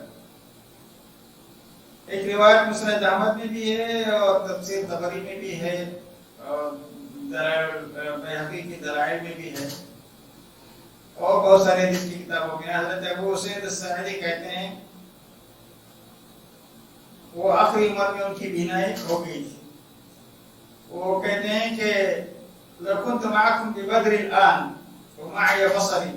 Speaker 2: ایک روایت مسند احمد میں بھی ہے اور تفسیر طبری میں بھی ہے اور بیہقی کی دلائل میں بھی ہے اور بہت سارے حدیث کی کتابوں میں. حضرت ابو اسید الساعدی کہتے ہیں وہ آخری عمر میں ان کی بینائی ہو گئی تھی. وہ کہتے ہیں کہ لو كنت معكم ببدر الآن ومعي بصري،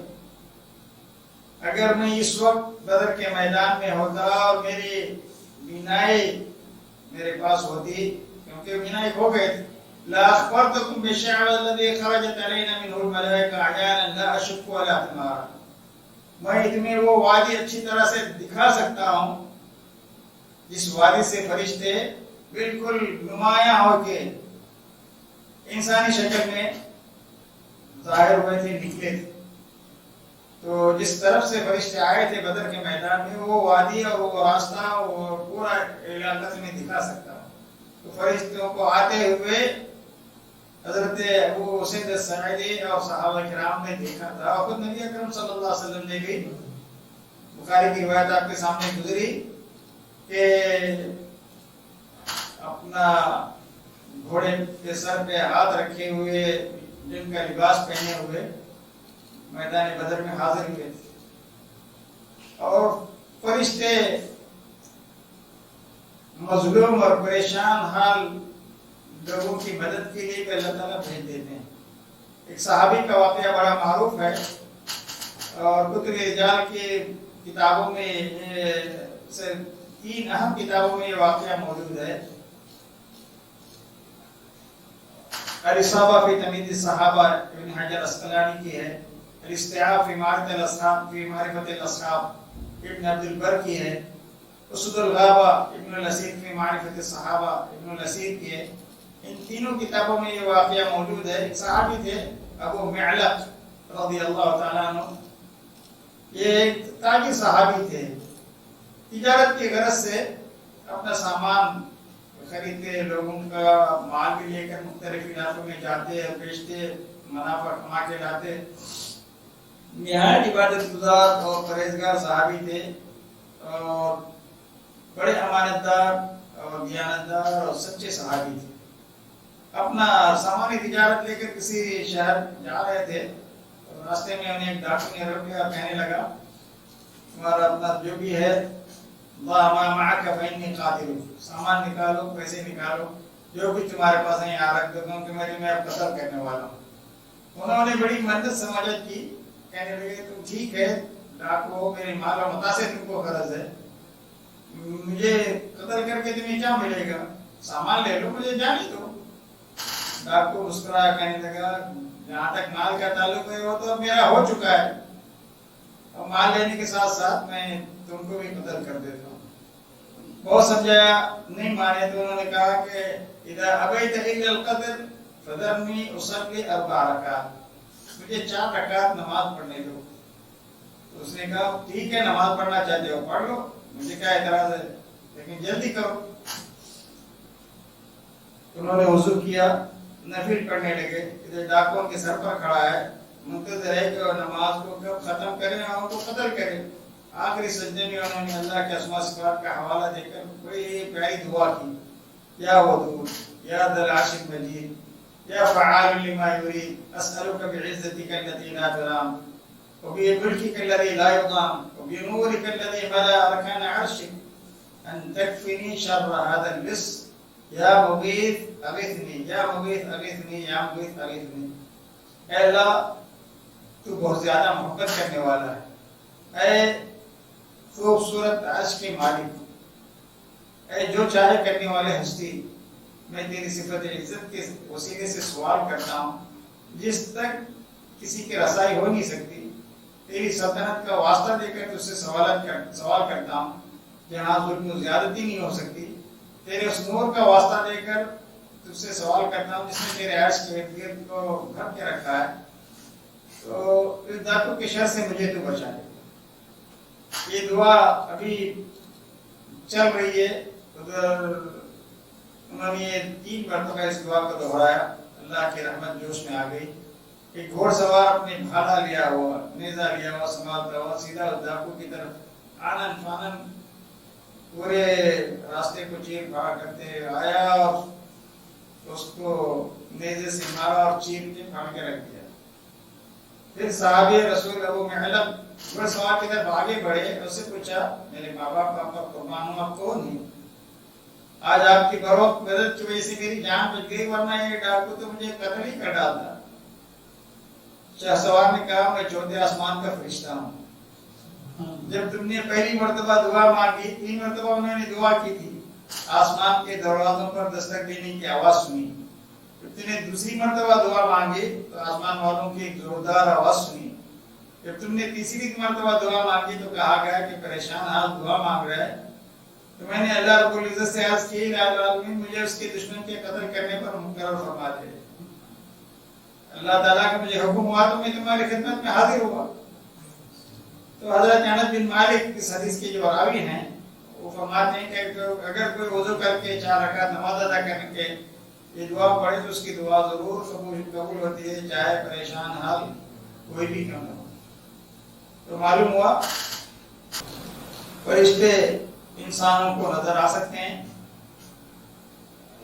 Speaker 2: اگر میں اس وقت بدر کے میدان میں ہوتا اور میری بینائی میرے پاس ہوتی، کیونکہ بینائی ہو گئے تھی، لا اخبرتكم بالشعب الذي خرجت علينا منه الملائكه عيانا لا اشك ولا احتمال، میں تمہیں وہ وادی اچھی طرح سے دکھا سکتا ہوں جس وادی سے فرشتے بالکل نمایاں ہو کے انسانی شکل میں ظاہر ہوئے تھے، نکلے تھے. تو جس طرف سے فرشتے آئے تھے بدر کے میدان میں، وہ وادی اور وہ راستہ وہ پورا علاقہ میں دکھا سکتا ہوں. تو فرشتوں کو آتے ہوئے حضرت ابو اسید الساعدی اور صحابہ کرام نے دیکھا تھا. اور خود نبی اکرم صلی اللہ علیہ وسلم نے بھی، بخاری کی روایت آپ کے سامنے گزری کہ اپنا گھوڑے کے سر پہ ہاتھ رکھے ہوئے، جن کا لباس پہنے ہوئے میدان بدر میں حاضر ہوئے تھے. اور فرشتے مظلوم اور پریشان حال لوگوں کی مدد کے لیے اللہ تعالیٰ بھیج دیتے ہیں. ایک صحابی کا واقعہ بڑا معروف ہے اور کتب رجال کی کتابوں میں 3 اہم کتابوں میں یہ واقعہ موجود ہے. الاصابہ فی تمیز الصحابہ ابن حجر اسقلانی کی ہے. الاستیعاب فی معرفت الاصحاب ابن عبد البر کی ہے. اسد الغابہ ابن الاسیر فی معرفت الصحابہ ابن الاسیر کی ہے. ان تینوں کتابوں میں یہ واقعہ موجود ہے. ایک صحابی تھے ابو معلق رضی اللہ تعالیٰ عنہ. یہ ایک تاجر صحابی تھے. تجارت کی غرض سے اپنا سامان خریدتے، لوگوں کا مال بھی لے کر مختلف علاقوں میں جاتے بیچتے، منافع کما کے لاتے. نہایت عبادت گزار اور پرہیزگار صحابی تھے اور بڑے امانت دار اور دیانتدار اور سچے صحابی تھے. اپنا سامان تجارت لے کر کسی شہر جا رہے تھے. راستے میں انہیں ایک ڈاکٹر نے روک لیا، کہنے لگا تمہارا اپنا جو بھی ہے اللہ ما معک فإنی قاتل، سامان نکالو، پیسے نکالو، جو بھی تمہارے پاس ہے یہاں رکھ دو کیونکہ میں اب قتل کرنے والا ہوں. انہوں نے بڑی منت سماجت کی. کہنے لگے تم ٹھیک ہے ڈاکو ہو، میرے مال و متا سے تم کو غرض ہے، مجھے قتل کر کے تمہیں کیا ملے گا، سامان لے لو، مجھے جانے دو. ڈاکو مسکرایا، کہنے لگا جہاں تک مال کا تعلق ہے وہ تو میرا ہو چکا ہے، اور مال لینے کے ساتھ ساتھ میں تم کو بھی قتل کر دیتا ہوں. بہت سمجھایا، نہیں مانے تو انہوں نے کہا کہ اذا ابیت الا القتل فذرنی اصلی 4 رکعات، مجھے 4 رکعت نماز پڑھنے دو. تو اس نے کہا ٹھیک ہے نماز پڑھنا چاہتے ہو پڑھ لو، مجھے کیا اعتراض ہے، لیکن جلدی کرو. انہوں نے وضو کیا، نفل پڑھنے لگے. ادھر ڈاکو کے سر پر کھڑا ہے، منتظر ہے کہ نماز کو کب ختم کریں اور ان کو قتل کریں. آخری سجدے میں انہوں نے اللہ کے اسماء صفات کا حوالہ دے کر بڑی پیاری دعا کی. یا ودود، یا ذا العرش المجید، یا فعال لما یرید، اسألک بعزتک التي لا ترام وبملکک الذی لا یضام وبنورک الذی ملا ارکان عرشک ان تکفنی شر هذا اللص یا مغیث اغیثنی، یا مغیث اغیثنی، یا مغیث اغیثنی. اے اللہ تو بہت زیادہ محبت کرنے والا ہے، اے خوبصورت عرش کے مالک، اے جو چاہے کرنے والے ہستی، میں تیری صفت عزت کے وسیلے سے سوال کرتا ہوں جس تک کسی کی رسائی ہو نہیں سکتی. تیری سلطنت کا واسطہ دے کر تجھ سے سوال کرتا ہوں جہاں ظلم و زیادتی نہیں ہو سکتی. تیرے اس نور کا واسطہ دے کر تجھ سے سوال کرتا ہوں جس نے تیرے عرش کے ارد گرد کو بھر کے رکھا ہے. تو اس ڈاکو کے شر سے مجھے تو بچا دے. یہ دعا ابھی چل رہی ہے. ادھر انہوں نے 3 مرتبہ اس دعا کو دہرایا. اللہ کی رحمت جوش میں آ گئی. ایک گھوڑ سوار اپنے بھالا لیا ہوا، نیزہ لیا ہوا، سنبھالتا ہوا سیدھا ڈاکو کی طرف آنن فانن پورے راستے کو چیر پھاڑ کرتے آیا اور اس کو نیزے سے مارا اور چیر کے پھاڑ کے رکھ دیا. پھر صحابی رسول ابو معلق گھوڑ سوار کی طرف آگے بڑھے، اس سے پوچھا میرے ماں باپ آپ کا قربان ہوں، آپ کون ہیں؟ آج آپ کی بروقت مدد کی وجہ سے میری جان بچ گئی، ورنہ یہ ڈاکو تو مجھے قتل ہی کر ڈالتا. شاہ سوار نے کہا میں 4تھے آسمان کا فرشتہ ہوں. جب تم نے پہلی مرتبہ دعا مانگی، 3 مرتبہ انہوں نے دعا کی تھی، آسمان کے دروازوں پر دستک دینے کی آواز سنی. جب تم نے دوسری مرتبہ دعا مانگی تو آسمان والوں کی ایک زوردار آواز سنی. جب تم نے تیسری مرتبہ دعا مانگی تو کہا گیا کہ پریشان حال دعا مانگ رہا ہے. تو میں نے اللہ رب العزت سے عرض کی رب العالمین مجھے اس کے دشمن کے قتل کرنے پر مقرر فرما دے. اللہ تعالیٰ کا مجھے حکم ہوا تو میں تمہاری خدمت میں حاضر ہوا. تو حضرت انس بن مالک اس حدیث کے جو راوی ہیں وہ فرماتے ہیں کہ اگر کوئی وضو کر کے 4 رکعت نماز ادا کر کے یہ دعا پڑھے تو اس کی دعا ضرور قبول ہوتی ہے، چاہے پریشان حال کوئی بھی کیوں نہ ہو. تو معلوم ہوا فرشتے انسانوں کو نظر آ سکتے ہیں،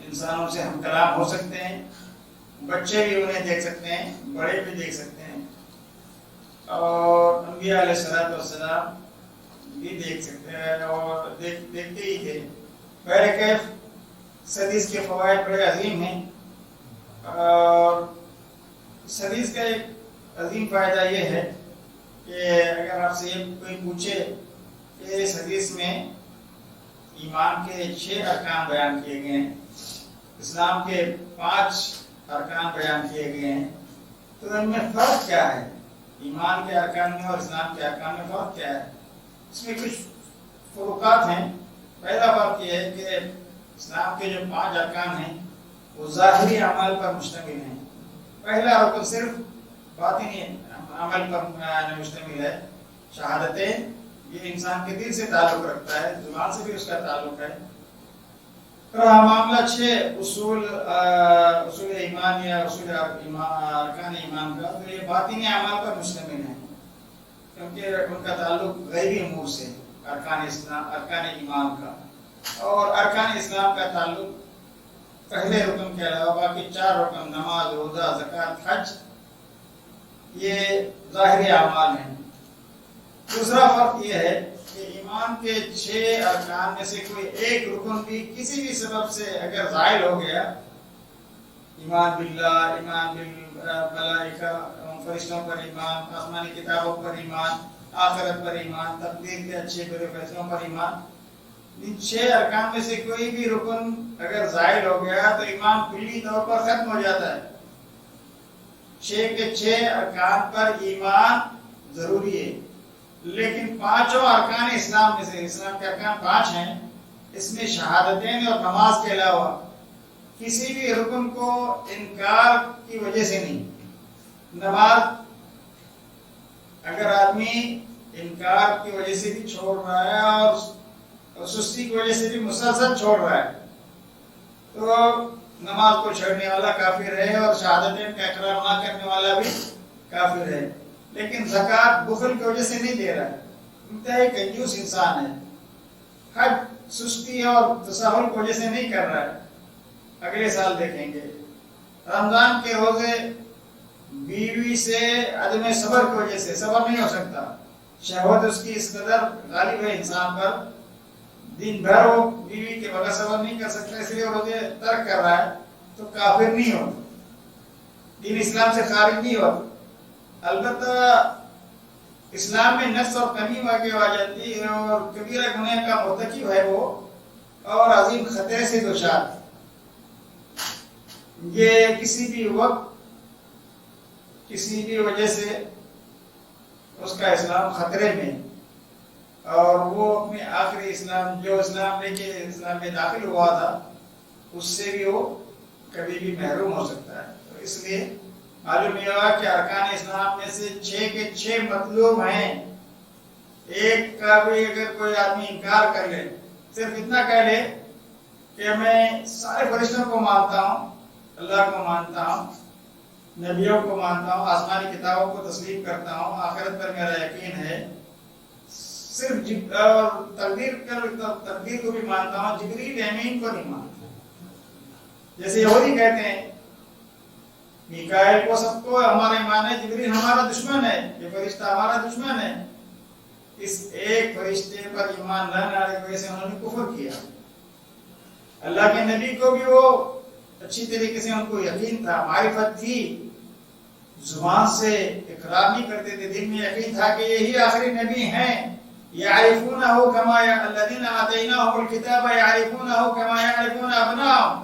Speaker 2: انسانوں سے ہم کلام ہو سکتے ہیں، بچے بھی انہیں دیکھ سکتے ہیں، بڑے بھی دیکھ سکتے ہیں. اور انبیاء علیہ السلام بھی دیکھ سکتے ہیں اور دیکھتے ہی تھے. بہرکیف اس حدیث کے فوائد بڑے عظیم ہیں. اور اس حدیث کا ایک عظیم فائدہ یہ ہے کہ اگر آپ سے کوئی پوچھے کہ اس حدیث میں ایمان کے 6 ارکان بیان کیے گئے ہیں, اسلام کے 5 ارکان بیان کیے گئے ہیں, تو ان میں فرق کیا ہے؟ ایمان کے ارکان میں اور اسلام کے ارکان میں فرق کیا ہے؟ اس میں کچھ فروقات ہیں. پہلا فرق یہ ہے کہ اسلام کے جو 5 ارکان ہیں وہ ظاہری عمل پر مشتمل ہیں. پہلا رکن صرف باطنی عمل پر مشتمل ہے. شہادتیں یہ انسان کے دل سے تعلق رکھتا ہے, زبان سے بھی اس کا تعلق ہے. رہا معاملہ 6 اصول ایمان یا اصول ارکان ایمان کا, تو یہ باطنی عمل پر مشتمل ہے کیونکہ ان کا تعلق غیبی امور سے, ارکان ایمان کا. اور ارکان اسلام کا تعلق پہلے رکن کے علاوہ باقی 4 رکن نماز, روزہ, زکوٰۃ, حج یہ ظاہری اعمال ہیں. دوسرا فرق یہ ہے کہ ایمان کے 6 ارکان میں سے کوئی ایک رکن بھی کسی بھی سبب سے اگر زائل ہو گیا, ایمان باللہ, ایمان بالملائکہ, فرشتوں پر ایمان, آسمانی کتابوں پر ایمان, آخرت پر ایمان, تقدیر کے اچھے برے فیصلوں پر ایمان, ان 6 ارکان میں سے کوئی بھی رکن اگر زائل ہو گیا تو ایمان کلی طور پر ختم ہو جاتا ہے. 6 کے 6 ارکان پر ایمان ضروری ہے, لیکن 5 ارکان اسلام میں سے, اسلام کے ارکان 5 ہیں, اس میں شہادتین اور نماز کے علاوہ کسی بھی رکن کو انکار کی وجہ سے نہیں. نماز اگر آدمی انکار کی وجہ سے بھی چھوڑ رہا ہے اور سستی کی وجہ سے بھی مسلسل چھوڑ رہا ہے تو نماز کو چھوڑنے والا کافر ہے اور شہادتین کا اقرار نہ کرنے والا بھی کافر ہے. لیکن زکوٰۃ بخل کی وجہ سے نہیں دے رہا ہے, انتہائی کنجوس انسان ہے. حج سستی اور تساہل کی وجہ سے نہیں کر رہا ہے, اگلے سال دیکھیں گے. رمضان کے روزے بیوی سے عدم صبر کی وجہ سے, صبر نہیں ہو سکتا, شہوت اس کی اس قدر غالب ہے انسان پر, دن بھر وہ بیوی کے بغیر صبر نہیں کر سکتا, اس لیے روزے ترک کر رہا ہے, تو کافر نہیں ہوتا, دین اسلام سے خارج نہیں ہوتا. البتہ اسلام میں نقص اور کمی واقع ہو جاتی ہے اور کبیرہ گناہ کا مرتکب ہے وہ, اور عظیم خطرے سے دوچار. یہ کسی بھی وقت کسی بھی وجہ سے اس کا اسلام خطرے میں, اور وہ اپنے آخری اسلام جو اسلام لے کے اسلام میں داخل ہوا تھا اس سے بھی وہ کبھی بھی محروم ہو سکتا ہے. تو اس لیے معلوم یہ ہوا کہ ارکان اسلام میں سے 6 کے 6 مطلوب ہیں. ایک کا بھی اگر کوئی آدمی انکار کر لے, صرف اتنا کہہ لے کہ میں سارے فرشتوں کو مانتا ہوں, اللہ کو مانتا ہوں, نبیوں کو مانتا ہوں, آسمانی کتابوں کو تسلیم کرتا ہوں, آخرت پر میرا یقین ہے, صرف تقدیر کو بھی مانتا ہوں, جبریل امین کو نہیں مانتا. جیسے یہودی کہتے ہیں میکائیل کو سب کو ہمارا ایمان ہے, جبریل ہمارا دشمن ہے, یہ فرشتہ ہمارا دشمن ہے. اس ایک فرشتے پر ایمان نہ لانے کی وجہ سے انہوں نے کفر کیا. اللہ کے نبی کو بھی وہ اچھی طریقے سے ان کو یقین تھا, معرفت تھی, زبان سے اقرار نہیں کرتے تھے, دل میں یقین تھا کہ یہی آخری نبی ہیں. یعرفونہ کما الذین آتیناہم الکتاب یعرفونہ کما یعرفون ابناءہم.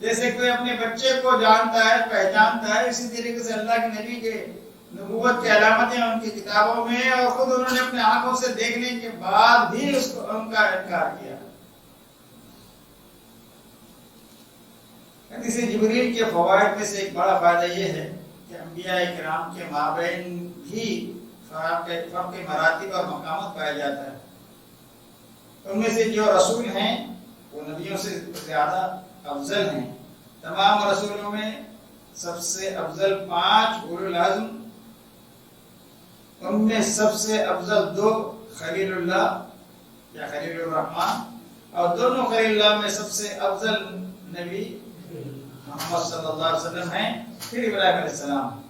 Speaker 2: جیسے کوئی اپنے بچے کو جانتا ہے, پہچانتا ہے, اسی طریقے سے اللہ کے نبی کے نبوت کی علامتیں ان کی کتابوں میں, اور خود انہوں نے اپنے آنکھوں سے دیکھنے کے بعد بھی اس کو ان کا انکار کیا. حدیث جبریل کے فوائد میں سے ایک بڑا فائدہ یہ ہے کہ انبیاء کرام کے مابین بھی فرق کے مراتب اور مقامات پایا جاتا ہے. ان میں سے جو رسول ہیں وہ نبیوں سے زیادہ افضل ہیں. تمام رسولوں میں سب سے افضل 5 اولو العزم, ان میں سب سے افضل 2 خلیل اللہ یا خلیل الرحمن, اور دونوں خلیل اللہ میں سب سے افضل نبی محمد صلی اللہ علیہ وسلم ہیں, پھر ابراہیم علیہ السلام.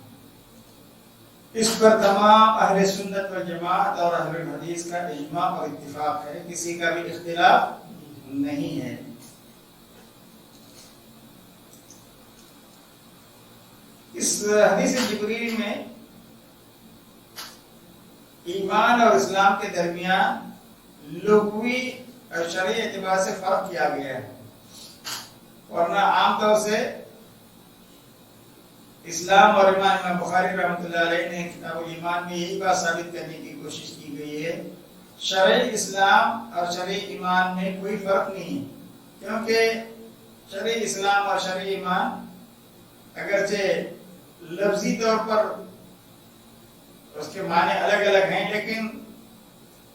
Speaker 2: اس پر تمام اہل سنت والجماعت اور اہل الحدیث کا اجماع اور اتفاق ہے، کسی کا بھی اختلاف نہیں ہے۔ اس حدیث جبریل میں ایمان اور اسلام کے درمیان لغوی اور شرعی اعتبار سے فرق کیا گیا ہے، ورنہ عام طور سے اسلام اور ایمان، امام بخاری رحمۃ اللہ علیہ نے کتاب الایمان میں یہی بات ثابت کرنے کی کوشش کی گئی ہے، شرعی اسلام اور شرعی ایمان میں کوئی فرق نہیں ہے، کیونکہ شرعی اسلام اور شرعی ایمان اگرچہ لفظی طور پر اس کے معنی الگ الگ ہیں، لیکن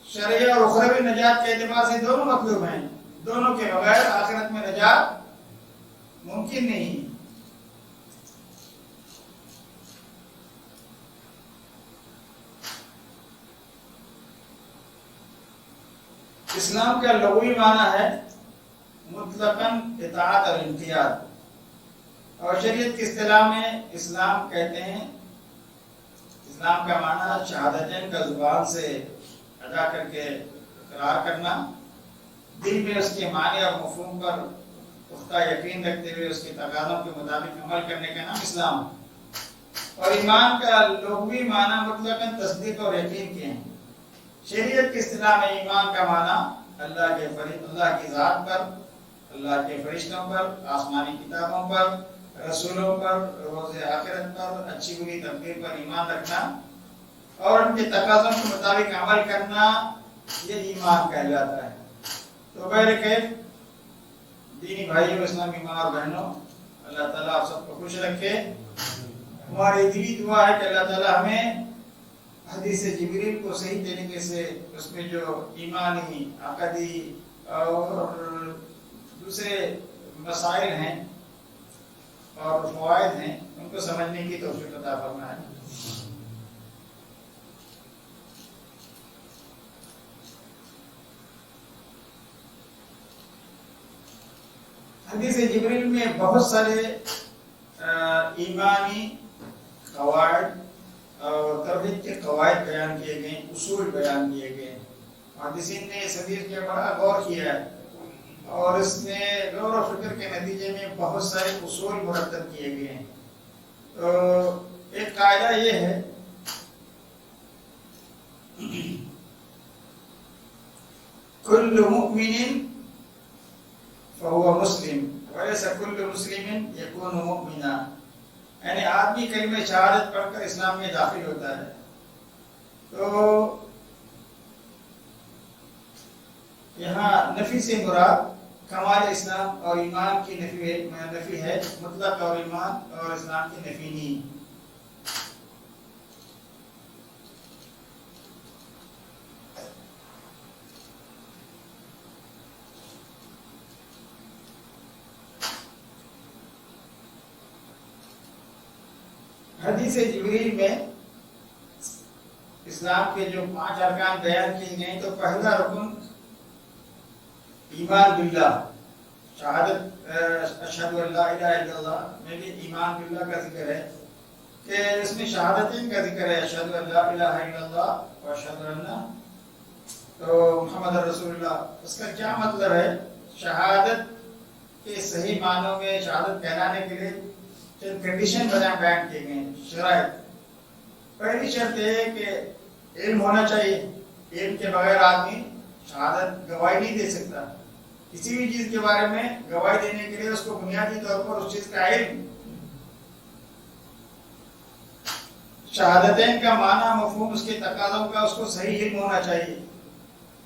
Speaker 2: شرعی اور اخروی نجات کے اعتبار سے دونوں مطلوب ہیں، دونوں کے بغیر آخرت میں نجات ممکن نہیں۔ اسلام کا لغوی معنی ہے مطلقاً اطاعت اور انقیاد، اور شریعت کی اصطلاح میں اسلام کہتے ہیں، اسلام کا معنی شہادتین کا زبان سے ادا کر کے اقرار کرنا، دل میں اس کے معنی اور مفہوم پر پختہ یقین رکھتے ہوئے اس کے تقاضوں کے مطابق عمل کرنے کا نام اسلام، اور ایمان کا لغوی معنی مطلقاً تصدیق اور یقین کے ہیں۔ شریعت کی اصطلاح میں ایمان کا معنی اللہ کی ذات پر، اللہ کے فرشتوں پر، آسمانی کتابوں پر، رسولوں پر، روز آخرت پر، اچھی بری تقدیر پر ایمان رکھنا اور ان کے تقاضوں کے مطابق عمل کرنا، یہ ایمان کہلاتا ہے۔ تو بہرکیف دینی بھائیوں، اسلامی ماں اور بہنوں، اللہ تعالیٰ آپ سب کو خوش رکھے۔ ہماری دلی دعا ہے کہ اللہ تعالیٰ ہمیں حدیث جبریل کو صحیح طریقے سے، اس میں جو ایمانی، عقدی اور دوسرے مسائل ہیں اور فوائد ہیں، ان کو سمجھنے کی توفیق عطا فرمائے۔ حدیث جبریل میں بہت سارے ایمانی قواعد اور توحید کے قواعد بیان کیے گئے، اصول بیان کیے گئے، محدثین نے اس حدیث کے بڑا غور کیا ہے، اور اس میں غور و فکر کے نتیجے میں بہت سارے اصول مرتب کیے گئے ہیں۔ تو ایک قاعدہ یہ ہے کل مؤمن فهو مسلم وليس كل مسلم يكون مؤمنا، یعنی آدمی کلمہ شہادت پڑھ کر اسلام میں داخل ہوتا ہے، تو یہاں نفی سے مراد کمال اسلام اور ایمان کی نفی ہے، مطلق اور ایمان اور اسلام کی نفی نہیں۔ حدیث جبریل میں اسلام کے جو 5 ارکان بیان کیے گئے، تو پہلا رکن ایمان باللہ، شہادت اشہد ان لا الہ الا اللہ میں بھی ایمان باللہ کا ذکر ہے، کہ اس میں شہادتین کا ذکر ہے، اشہد ان لا الہ الا اللہ و اشہد ان تو محمد رسول اللہ۔ اس کا کیا مطلب ہے؟ شہادت کے صحیح معنوں میں شہادت کہلانے کے لیے چند کنڈیشن بیان کیے گئے ہیں، شرائط۔ پہلی شرط یہ ہے کہ علم ہونا چاہیے، علم کے بغیر آدمی شہادت گواہی نہیں دے سکتا۔ کسی بھی چیز کے بارے میں گواہی دینے کے لیے اس کو بنیادی طور پر اس چیز کا علم، شہادتین کا معنی، مفہوم، اس کے تقاضوں کا اس کو صحیح علم ہونا چاہیے،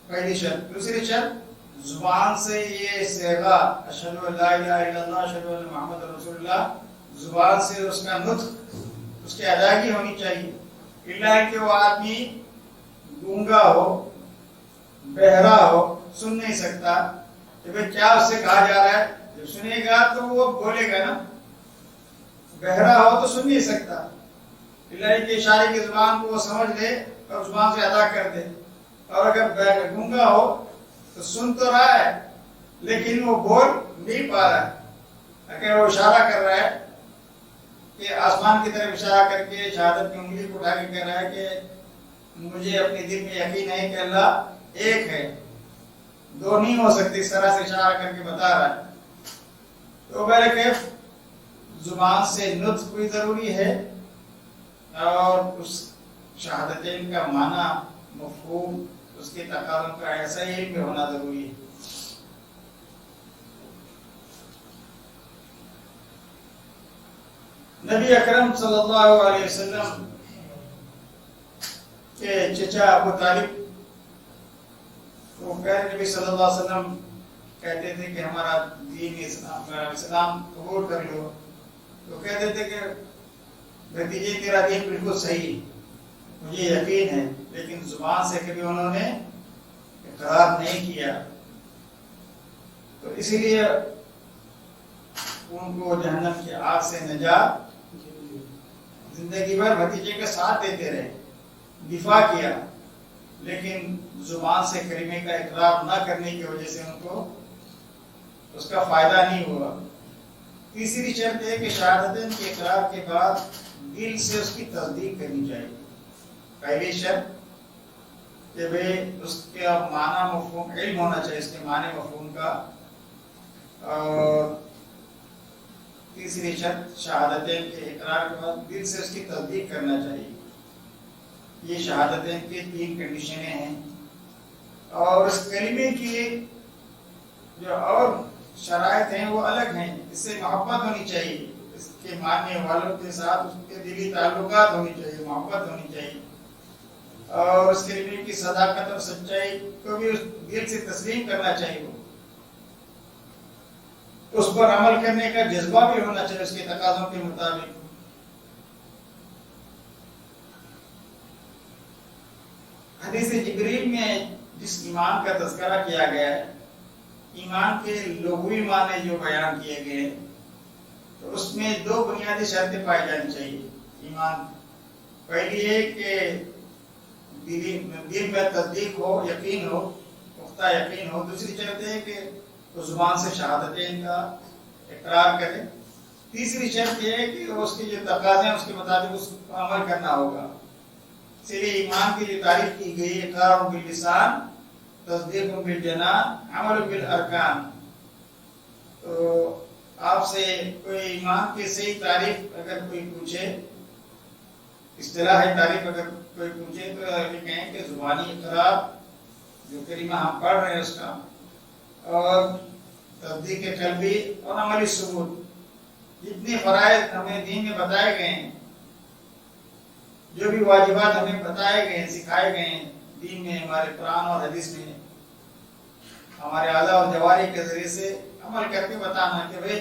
Speaker 2: پہلی شرط۔ دوسری شرط، زبان سے یہ صیغہ اشہد ان لا الہ الا اللہ اشہد ان محمد رسول اللہ، زبان سے اس کا نطق، اس کی ادائیگی ہونی چاہیے، اللہ کہ وہ آدمی گونگا ہو، بہرا ہو، سن نہیں سکتا، کہ بھئی کیا اس سے کہا جا رہا ہے، جب سنے گا تو وہ بولے گا نا، بہرا ہو تو سن نہیں سکتا، اللہ کے اشارے کی زبان کو وہ سمجھ لے اور زبان سے ادا کر دے، اور اگر گونگا ہو تو سن تو رہا ہے لیکن وہ بول نہیں پا رہا ہے، اگر وہ اشارہ کر رہا ہے کہ کہ آسمان کی طرف اشارہ کر کے شہادت کی انگلی کو اٹھا کے کہہ رہا ہے کہ مجھے اپنے دل میں یقین ہے کہ اللہ ایک ہے، دو نہیں ہو سکتے، اس طرح سے اشارہ کر کے بتا رہا ہے. تو بہرکیف زبان سے نطق بھی ضروری ہے اور اس شہادتین کا معنی، مفہوم، اس کے تقاضوں کا ایسا ہی علم ہونا ضروری ہے. نبی اکرم صلی اللہ علیہ وسلم کے چچا ابو طالب وہ نبی صلی اللہ علیہ وسلم کہتے تھے کہ ہمارا دین اسلام قبول کر لو، تو کہتے تھے کہ بھتیجے تیرا دین بالکل صحیح، مجھے یقین ہے، لیکن زبان سے کبھی انہوں نے اقرار نہیں کیا. تو اسی لیے ان کو جہنم کی آگ سے نجات، زندگی بھر بھتیجے کے ساتھ دیتے رہے، دفاع کیا، لیکن زبان سے کلمے کا اقرار نہ کرنے کی وجہ سے ان کو اس کا فائدہ نہیں ہوا. تیسری شرط ہے کہ شہادتین کے اقرار کے بعد دل سے اس کی تصدیق کرنی چاہیے. پہلی شرط کہ بھئی اس کا معنی مفہوم علم ہونا چاہیے، اس کے معنی مفہوم کا. اور تیسری شرط شہادتین کے اقرار کے بعد دل سے اس کی تصدیق کرنا چاہیے. یہ شہادتین کی 3 کنڈیشنیں ہیں. اور اس کلمے کی جو اور شرائط ہیں وہ الگ ہیں. اس سے محبت ہونی چاہیے، اس کے ماننے والوں کے ساتھ اس کے دلی تعلقات ہونی چاہیے، محبت ہونی چاہیے. اور اس کلمے کی صداقت اور سچائی کو بھی اس دل سے تسلیم کرنا چاہیے. اس پر عمل کرنے کا جذبہ بھی ہونا چاہیے اس کے تقاضوں کے مطابق. حدیث جبریل میں جس ایمان کا تذکرہ کیا گیا ہے، ایمان کے لغوی معنی جو بیان کیے گئے ہیں، تو اس میں 2 بنیادی شرطیں پائی جانی چاہیے. ایمان پہلی ہے کہ دل میں تصدیق ہو، یقین ہو، پختہ یقین ہو. دوسری شرط ہے کہ وہ زبان سے شہادتین کا اقرار کرے. تیسری شرط یہ ہے کہ اس کے جو تقاضے ہیں اس کے مطابق اس پر عمل کرنا ہوگا. اس لیے ایمان کی جو تعریف کی گئی، اقرار باللسان، تصدیق بالجنان، عمل بالارکان. تو آپ سے کوئی ایمان کی صحیح تعریف اگر کوئی پوچھے، اصطلاحی تعریف اگر کوئی پوچھے، تو یہ کہیں کہ زبانی اقرار جو کلمہ ہم پڑھ رہے ہیں اس کا، اور تصدیق قلبی اور عملی ثبوت. جتنے فرائض ہمیں دین میں بتائے گئے ہیں، جو بھی واجبات ہمیں بتائے گئے ہیں، سکھائے گئے ہیں دین میں، ہمارے قرآن اور حدیث میں، ہمارے اعضاء اور جوارح کے ذریعے سے عمل کر کے بتانا کہ بھئی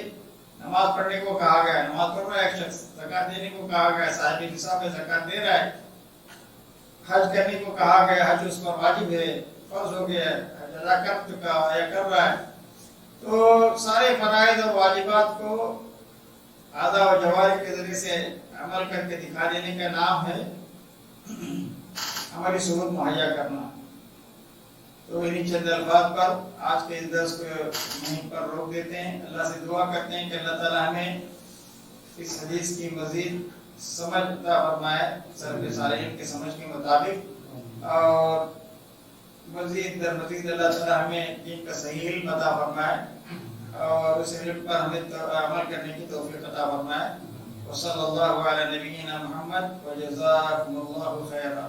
Speaker 2: نماز پڑھنے کو کہا گیا ہے، نماز پڑھ رہا ہے ایک شخص، زکوٰۃ دینے کو کہا گیا ہے، صاحب نصاب ہے زکوٰۃ دے رہا ہے، حج کرنے کو کہا گیا ہے، حج اس پر واجب ہے، فرض ہو گیا ہے، ادا کر چکا یا کر رہا ہے. تو سارے فرائض اور واجبات کو اعضاء و جوارح کے ذریعے سے عمل کر کے دکھا دینے کا نام ہے عملی ثبوت مہیا کرنا. تو انہی چند الفاظ پر آج کے اس درس کو یہیں پر روک دیتے ہیں. اللہ سے دعا کرتے ہیں کہ اللہ تعالی ہمیں اس حدیث کی مزید سمجھ عطا فرمائے، سلف صالحین کے سمجھ کے مطابق، اور مزید در مزید اللہ تعالی ہمیں دین کا صحیح علم عطا فرمائے اور اس علم پر ہمیں عمل کرنے کی توفیق عطا فرمائے. وصلی اللہ علی نبینا محمد وجزاکم اللہ خیرا.